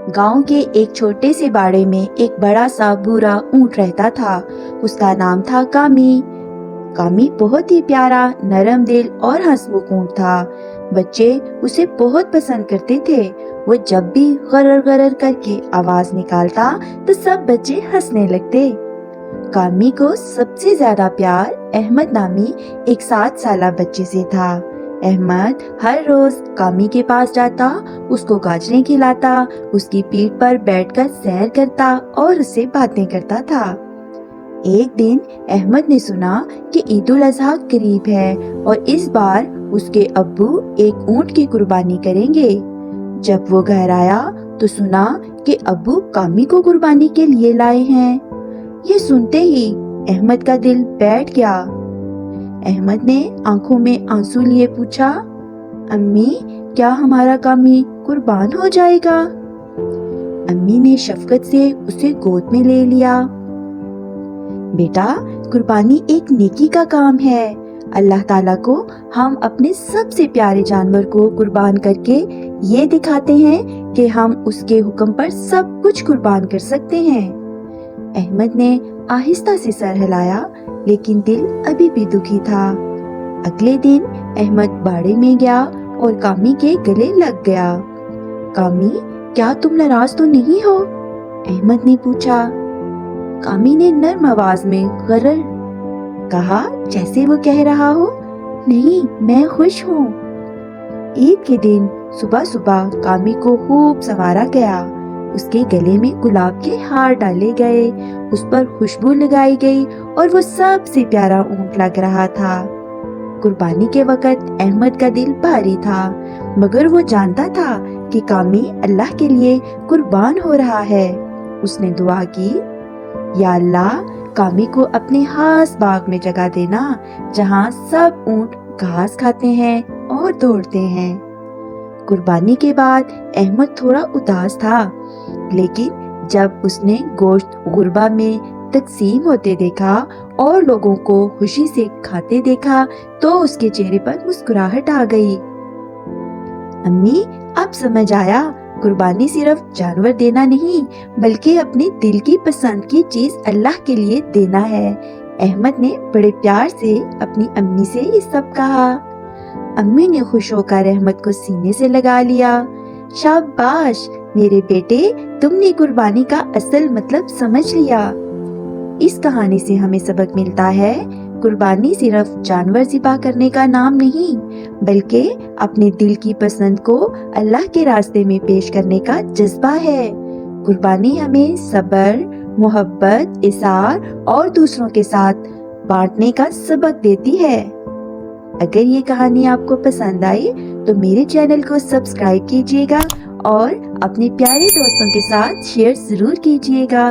गांव के एक छोटे से बाड़े में एक बड़ा सा भूरा ऊंट रहता था। उसका नाम था कामी। कामी बहुत ही प्यारा, नरम दिल और हंसमुख ऊंट था। बच्चे उसे बहुत पसंद करते थे। वो जब भी गरर गरर करके आवाज निकालता तो सब बच्चे हंसने लगते। कामी को सबसे ज्यादा प्यार अहमद नामी एक 7 साल बच्चे से था। अहमद हर रोज कामी के पास जाता, उसको गाजरें खिलाता, उसकी पीठ पर बैठकर सैर करता और उससे बातें करता था। एक दिन अहमद ने सुना कि ईद उल अजहा करीब है और इस बार उसके अब्बू एक ऊंट की कुर्बानी करेंगे। जब वो घर आया तो सुना कि अब्बू कामी को कुर्बानी के लिए लाए हैं। ये सुनते ही अहमद का दिल बैठ गया। अहमद ने आंखों में आंसू लिए पूछा, अम्मी, क्या हमारा कामी कुर्बान हो जाएगा? अम्मी ने शफकत से उसे गोद में ले लिया। बेटा, कुर्बानी एक नेकी का काम है। अल्लाह ताला को हम अपने सबसे प्यारे जानवर को कुर्बान करके ये दिखाते हैं कि हम उसके हुक्म पर सब कुछ कुर्बान कर सकते हैं। अहमद ने आहिस्ता से सर हिलाया, लेकिन दिल अभी भी दुखी था। अगले दिन अहमद बाड़े में गया और कामी के गले लग गया। कामी, क्या तुम नाराज तो नहीं हो? अहमद ने पूछा। कामी ने नर्म आवाज में गरर कहा, जैसे वो कह रहा हो, नहीं, मैं खुश हूँ। ईद के दिन सुबह सुबह कामी को खूब संवारा गया। उसके गले में गुलाब के हार डाले गए, उस पर खुशबू लगाई गई और वो सबसे प्यारा ऊंट लग रहा था। कुर्बानी के वक्त अहमद का दिल भारी था, मगर वो जानता था कि कामी अल्लाह के लिए कुर्बान हो रहा है। उसने दुआ की, या अल्लाह, कामी को अपने खास बाग में जगह देना, जहाँ सब ऊंट घास खाते हैं और दौड़ते हैं। कुर्बानी के बाद अहमद थोड़ा उदास था, लेकिन जब उसने गोश्त गुरबा में तकसीम होते देखा और लोगों को खुशी से खाते देखा तो उसके चेहरे पर मुस्कुराहट आ गई। अम्मी, अब समझ आया, कुर्बानी सिर्फ जानवर देना नहीं, बल्कि अपने दिल की पसंद की चीज अल्लाह के लिए देना है। अहमद ने बड़े प्यार से अपनी अम्मी से ये सब कहा। अम्मी ने खुश होकर अहमद को सीने से लगा लिया। शाबाश मेरे बेटे, तुमने कुर्बानी का असल मतलब समझ लिया। इस कहानी से हमें सबक मिलता है, कुर्बानी सिर्फ जानवर ज़िबा करने का नाम नहीं, बल्कि अपने दिल की पसंद को अल्लाह के रास्ते में पेश करने का जज्बा है। कुर्बानी हमें सब्र, मोहब्बत, इसार और दूसरों के साथ बांटने का सबक देती है। अगर ये कहानी आपको पसंद आई तो मेरे चैनल को सब्सक्राइब कीजिएगा और अपने प्यारे दोस्तों के साथ शेयर जरूर कीजिएगा।